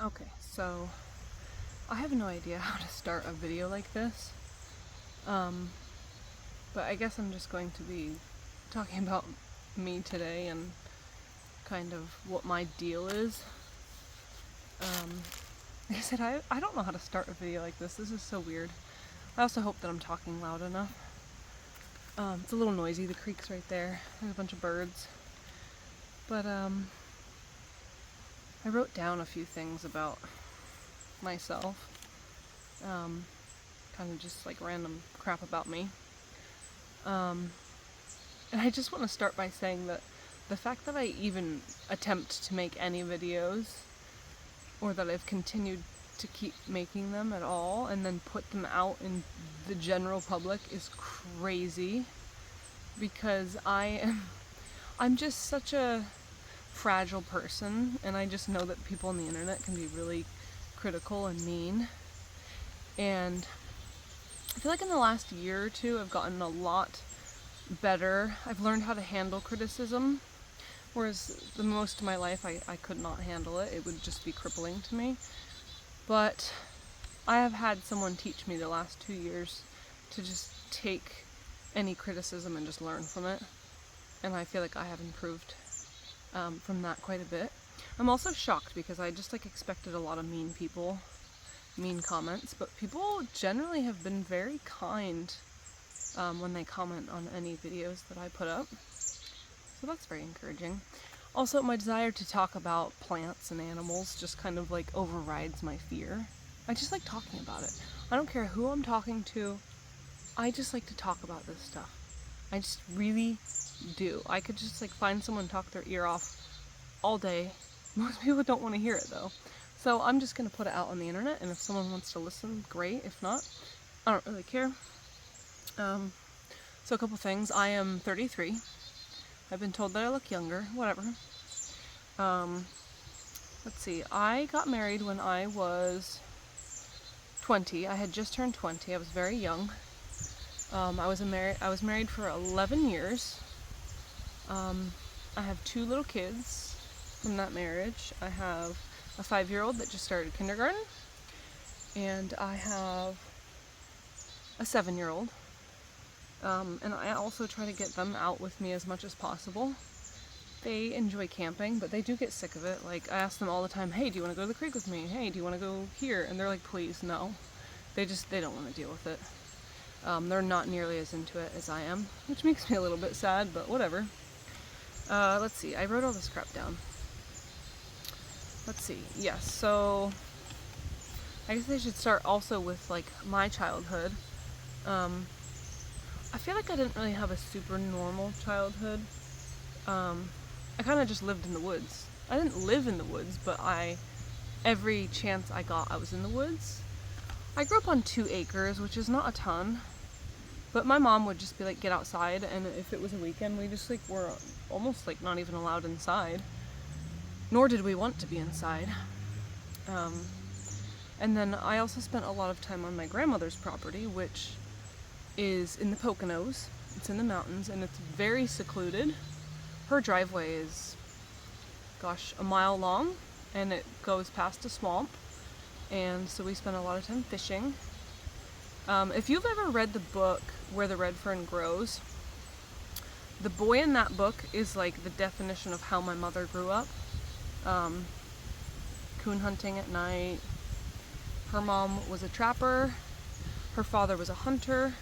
Okay, so I have no idea how to start a video like this, but I guess I'm just going to be talking about me today and kind of what my deal is. Like I said, I don't know how to start a video like this. This is so weird. I also hope that I'm talking loud enough. It's a little noisy. The creek's right there. There's a bunch of birds. But I wrote down a few things about myself. Kind of just like random crap about me. And I just want to start by saying that the fact that I even attempt to make any videos, or that I've continued to keep making them at all and then put them out in the general public, is crazy, because I'm just such a fragile person, and I just know that people on the internet can be really critical and mean. And I feel like in the last year or two I've gotten a lot better. I've learned how to handle criticism, whereas the most of my life I could not handle it. It would just be crippling to me. But I have had someone teach me the last 2 years to just take any criticism and just learn from it. And I feel like I have improved from that quite a bit. I'm also shocked because I just expected a lot of mean people, mean comments, but people generally have been very kind when they comment on any videos that I put up. So that's very encouraging. Also, my desire to talk about plants and animals just kind of overrides my fear. I just like talking about it. I don't care who I'm talking to. I just like to talk about this stuff. I just really do. I could just find someone and talk their ear off all day. Most people don't want to hear it though. So I'm just gonna put it out on the internet, and if someone wants to listen, great. If not, I don't really care. So a couple things. I am 33. I've been told that I look younger. Whatever. Let's see. I got married when I was 20. I had just turned 20. I was very young. I was married for 11 years. I have 2 little kids from that marriage. I have a 5-year-old that just started kindergarten, and I have a 7-year-old. And I also try to get them out with me as much as possible. They enjoy camping, but they do get sick of it. I ask them all the time, hey, do you want to go to the creek with me? Hey, do you want to go here? And they're like, please, no. They don't want to deal with it. They're not nearly as into it as I am, which makes me a little bit sad, but whatever. Let's see, I wrote all this crap down. Let's see, yes, so I guess I should start also with my childhood. I feel like I didn't really have a super normal childhood. I kind of just lived in the woods. I didn't live in the woods, but every chance I got, I was in the woods. I grew up on 2 acres, which is not a ton, but my mom would just be like, get outside, and if it was a weekend, we just were almost not even allowed inside, nor did we want to be inside. And then I also spent a lot of time on my grandmother's property, which is in the Poconos. It's in the mountains, and it's very secluded. Her driveway is, gosh, a mile long, and it goes past a swamp, and so we spent a lot of time fishing. If you've ever read the book Where the Red Fern Grows, the boy in that book is the definition of how my mother grew up. Coon hunting at night. Her mom was a trapper. Her father was a hunter.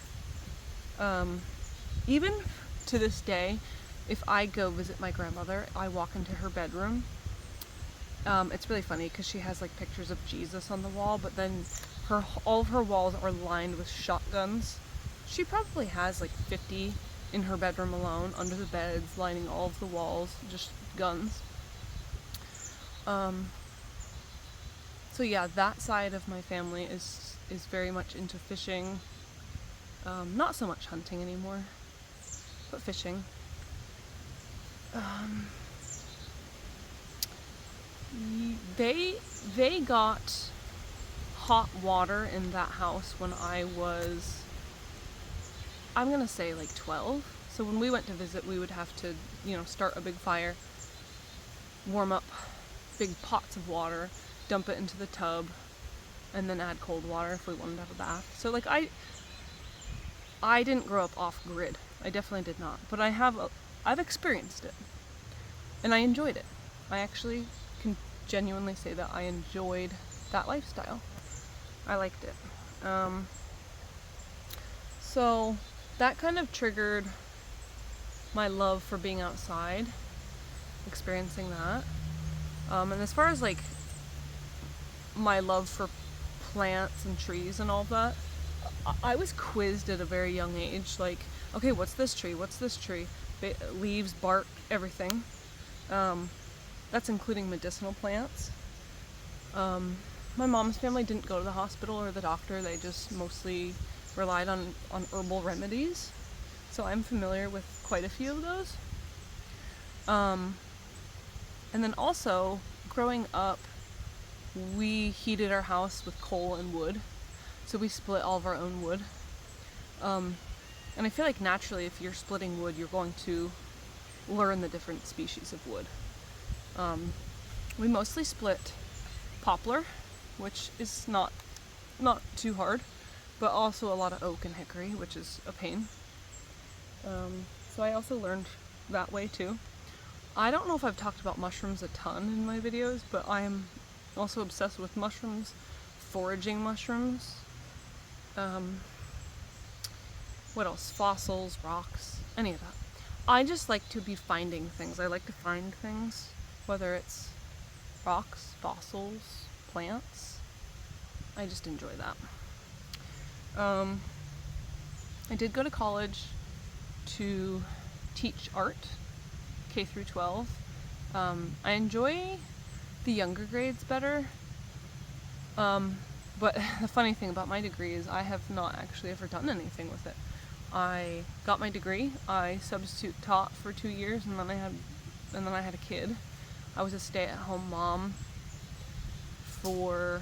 Even to this day, if I go visit my grandmother, I walk into her bedroom. It's really funny because she has pictures of Jesus on the wall, but then all of her walls are lined with shotguns. She probably has 50 in her bedroom alone, under the beds, lining all of the walls, just guns. So yeah, that side of my family is very much into fishing. Not so much hunting anymore, but fishing. They got hot water in that house when I was, I'm gonna say 12. So when we went to visit, we would have to, start a big fire, warm up big pots of water, dump it into the tub, and then add cold water if we wanted to have a bath. So like I didn't grow up off grid. I definitely did not. But I've experienced it. And I enjoyed it. I actually can genuinely say that I enjoyed that lifestyle. I liked it. So that kind of triggered my love for being outside, experiencing that. And as far as like my love for plants and trees and all that, I was quizzed at a very young age, like, okay, what's this tree? What's this tree? Leaves, bark, everything. That's including medicinal plants. My mom's family didn't go to the hospital or the doctor. They just mostly relied on herbal remedies. So I'm familiar with quite a few of those. And then also, growing up, we heated our house with coal and wood. So we split all of our own wood. And I feel like naturally, if you're splitting wood, you're going to learn the different species of wood. We mostly split poplar, which is not too hard, but also a lot of oak and hickory, which is a pain. So I also learned that way too. I don't know if I've talked about mushrooms a ton in my videos, but I am also obsessed with mushrooms, foraging mushrooms. What else? Fossils, rocks, any of that. I just like to be finding things. I like to find things, whether it's rocks, fossils, plants. I just enjoy that. I did go to college to teach art, K through 12. I enjoy the younger grades better. But the funny thing about my degree is I have not actually ever done anything with it. I got my degree, I substitute taught for 2 years, and then I had a kid. I was a stay-at-home mom for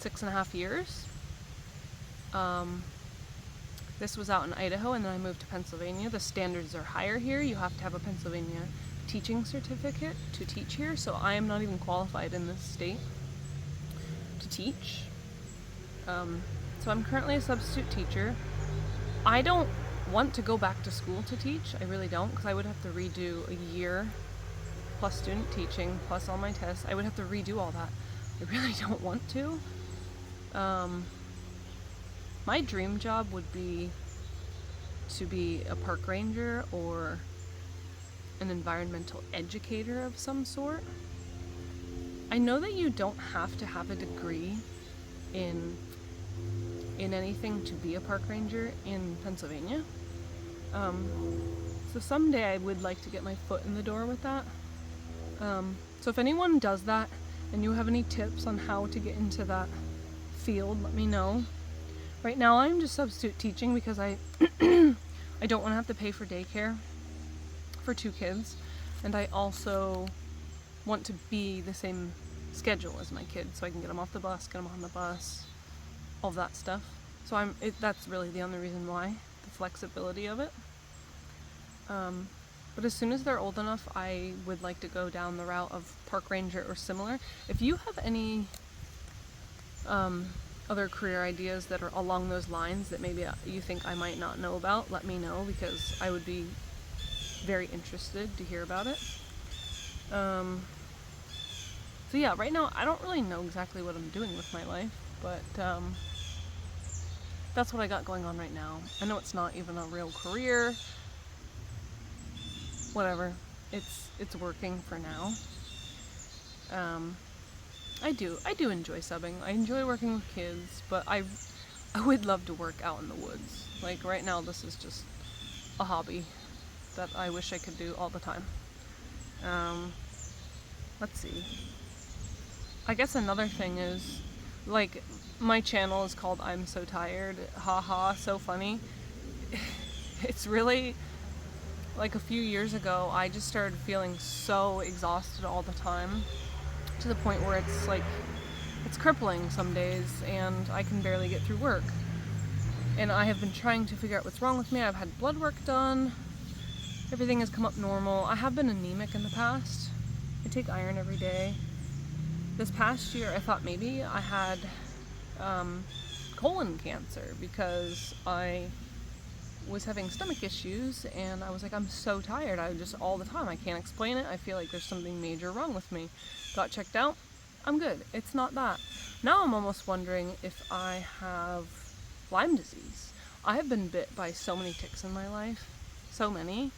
6.5 years. This was out in Idaho, and then I moved to Pennsylvania. The standards are higher here. You have to have a Pennsylvania teaching certificate to teach here, so I am not even qualified in this state to teach. So I'm currently a substitute teacher. I don't want to go back to school to teach. I really don't, because I would have to redo a year plus student teaching plus all my tests. I would have to redo all that. I really don't want to. My dream job would be to be a park ranger or an environmental educator of some sort. I know that you don't have to have a degree in anything to be a park ranger in Pennsylvania. So someday I would like to get my foot in the door with that. So if anyone does that and you have any tips on how to get into that field, let me know. Right now I'm just substitute teaching because I I don't want to have to pay for daycare for 2 kids, and I also want to be the same schedule as my kids, so I can get them off the bus, get them on the bus, all that stuff. So that's really the only reason why, the flexibility of it. But as soon as they're old enough, I would like to go down the route of park ranger or similar. If you have any other career ideas that are along those lines that maybe you think I might not know about, let me know, because I would be very interested to hear about it. So yeah, right now I don't really know exactly what I'm doing with my life, but that's what I got going on right now. I know it's not even a real career. Whatever. It's working for now. I do enjoy subbing. I enjoy working with kids, but I would love to work out in the woods. Like right now, this is just a hobby that I wish I could do all the time. Let's see. I guess another thing is, like, my channel is called I'm So Tired. Haha, so funny. It's really, like, a few years ago, I just started feeling so exhausted all the time, to the point where it's like, it's crippling some days, and I can barely get through work. And I have been trying to figure out what's wrong with me. I've had blood work done. Everything has come up normal. I have been anemic in the past. I take iron every day. this past year I thought maybe I had colon cancer because I was having stomach issues, and I was like, I'm so tired. I just, all the time, I can't explain it. I feel like there's something major wrong with me. Got checked out. I'm good. It's not that. Now I'm almost wondering if I have Lyme disease. I have been bit by so many ticks in my life. So many.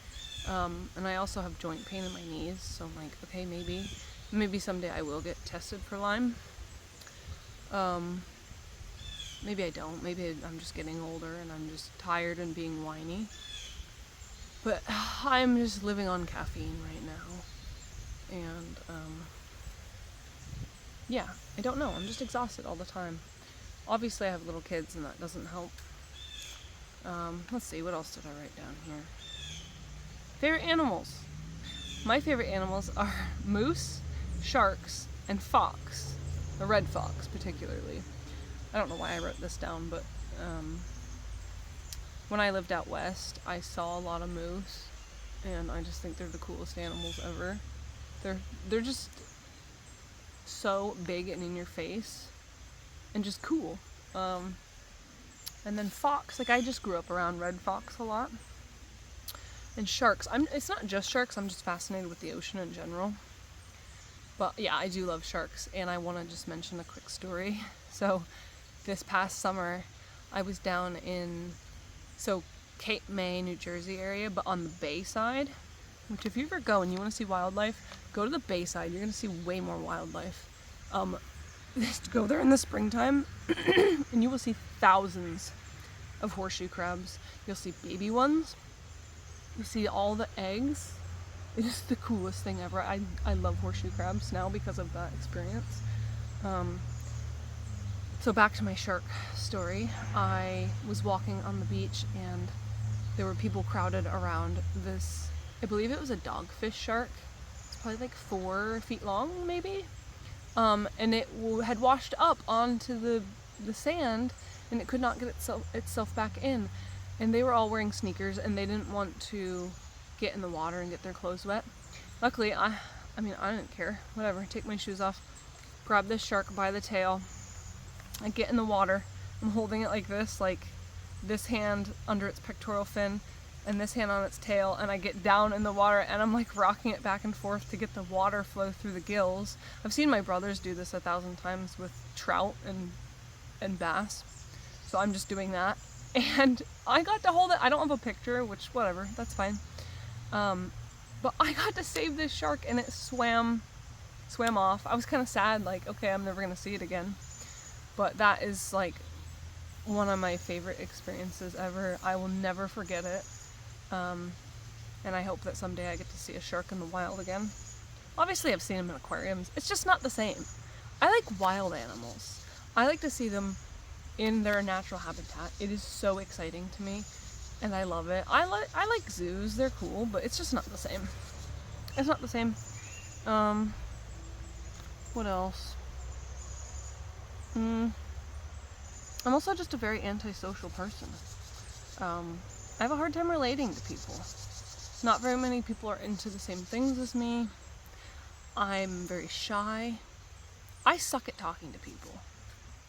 And I also have joint pain in my knees. So I'm like, okay, maybe someday I will get tested for Lyme. Maybe I don't. Maybe I'm just getting older and I'm just tired and being whiny. But I'm just living on caffeine right now. And, yeah, I don't know. I'm just exhausted all the time. Obviously I have little kids and that doesn't help. Let's see, what else did I write down here? Favorite animals. My favorite animals are moose, sharks, and fox. The red fox, particularly. I don't know why I wrote this down, but when I lived out west, I saw a lot of moose, and I just think they're the coolest animals ever. They're just so big and in your face, and just cool. And then fox, like I just grew up around red fox a lot. And sharks, it's not just sharks, I'm just fascinated with the ocean in general. But yeah, I do love sharks, and I want to just mention a quick story. So this past summer, I was down in Cape May, New Jersey area, but on the bay side, which if you ever go and you want to see wildlife, go to the bay side. You're going to see way more wildlife. Just go there in the springtime, and you will see thousands of horseshoe crabs. You'll see baby ones. You'll see all the eggs. It is the coolest thing ever. I love horseshoe crabs now because of that experience. So back to my shark story. I was walking on the beach and there were people crowded around this, I believe it was a dogfish shark. It's probably like 4 feet long, maybe. And it had washed up onto the sand, and it could not get itself back in. And they were all wearing sneakers, and they didn't want to get in the water and get their clothes wet. Luckily, I didn't care. Whatever, take my shoes off, grab this shark by the tail. I get in the water. I'm holding it like this hand under its pectoral fin and this hand on its tail, and I get down in the water and I'm like rocking it back and forth to get the water flow through the gills. I've seen my brothers do this 1,000 times with trout and bass, so I'm just doing that. And I got to hold it. I don't have a picture, which whatever, that's fine. But I got to save this shark, and it swam off. I was kind of sad, like, okay, I'm never gonna see it again. But that is like one of my favorite experiences ever. I will never forget it. And I hope that someday I get to see a shark in the wild again. Obviously I've seen them in aquariums. It's just not the same. I like wild animals. I like to see them in their natural habitat. It is so exciting to me, and I love it. I like zoos. They're cool, but it's just not the same. It's not the same. What else? I'm also just a very antisocial person. I have a hard time relating to people. Not very many people are into the same things as me. I'm very shy. I suck at talking to people.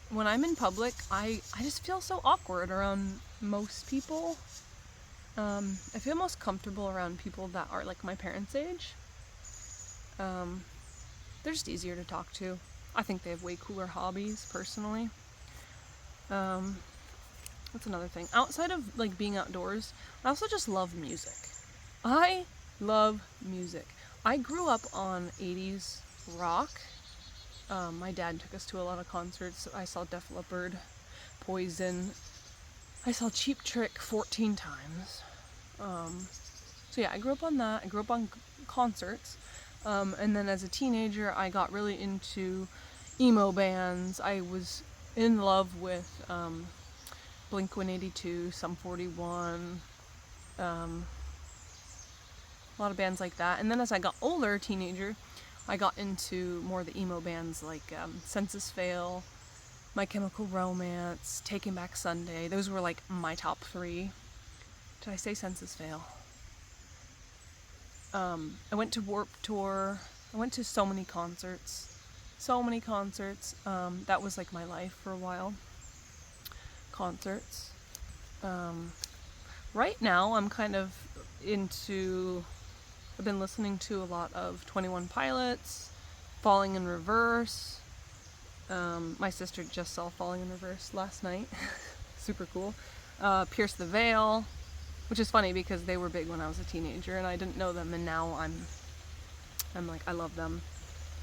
When I'm in public, I just feel so awkward around most people. I feel most comfortable around people that are like my parents' age. They're just easier to talk to. I think they have way cooler hobbies, personally. What's another thing? Outside of like being outdoors, I also just love music. I love music. I grew up on 80s rock. My dad took us to a lot of concerts. I saw Def Leppard, Poison. I saw Cheap Trick 14 times. So yeah, I grew up on that. I grew up on concerts. And then as a teenager, I got really into emo bands. I was in love with Blink-182, Sum 41, a lot of bands like that. And then as I got older, teenager, I got into more of the emo bands like Census Fail, My Chemical Romance, Taking Back Sunday. Those were like my top 3. Did I say Census Fail? I went to Warped Tour. I went to so many concerts. So many concerts. That was like my life for a while. Concerts. Right now I'm kind of I've been listening to a lot of 21 Pilots, Falling in Reverse. My sister just saw Falling in Reverse last night. Super cool. Pierce the Veil, which is funny because they were big when I was a teenager and I didn't know them, and now I'm like, I love them.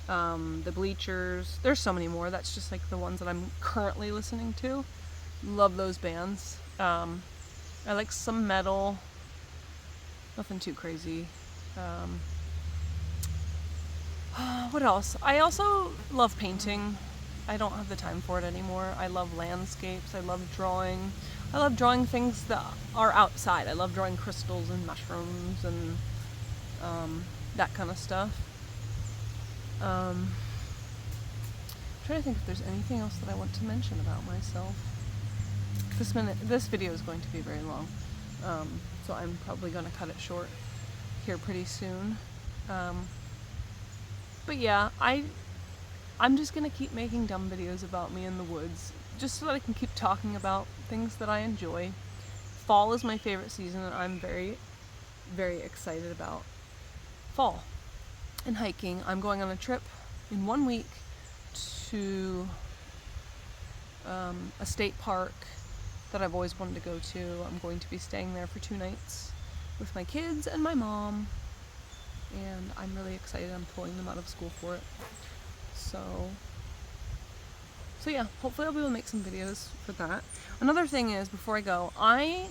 The Bleachers. There's so many more. That's just like the ones that I'm currently listening to. Love those bands. I like some metal. Nothing too crazy. What else? I also love painting. I don't have the time for it anymore. I love landscapes. I love drawing. I love drawing things that are outside. I love drawing crystals and mushrooms and that kind of stuff. I'm trying to think if there's anything else that I want to mention about myself. This video is going to be very long, so I'm probably going to cut it short here pretty soon. But yeah, I'm just going to keep making dumb videos about me in the woods, just so that I can keep talking about things that I enjoy. Fall is my favorite season, and I'm very, very excited about fall and hiking. I'm going on a trip in 1 week to a state park that I've always wanted to go to. I'm going to be staying there for 2 nights with my kids and my mom, and I'm really excited. I'm pulling them out of school for it. So yeah, hopefully I'll be able to make some videos for that. Another thing is, before I go, I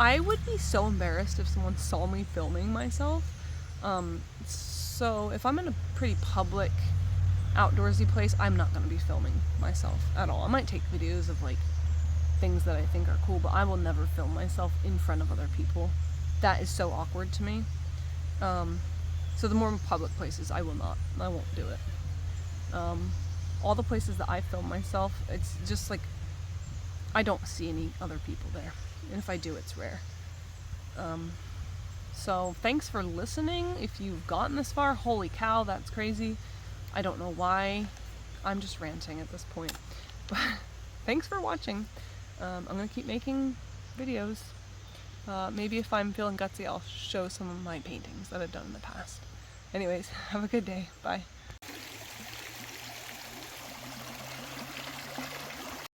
would be so embarrassed if someone saw me filming myself. So if I'm in a pretty public outdoorsy place, I'm not going to be filming myself at all. I might take videos of like things that I think are cool, but I will never film myself in front of other people. That is so awkward to me. So the more public places, I won't do it. All the places that I film myself, it's just like I don't see any other people there, and if I do, it's rare. So thanks for listening. If you've gotten this far, holy cow, that's crazy. I don't know why. I'm just ranting at this point. But thanks for watching. I'm gonna keep making videos. Maybe if I'm feeling gutsy, I'll show some of my paintings that I've done in the past. Anyways, have a good day. Bye.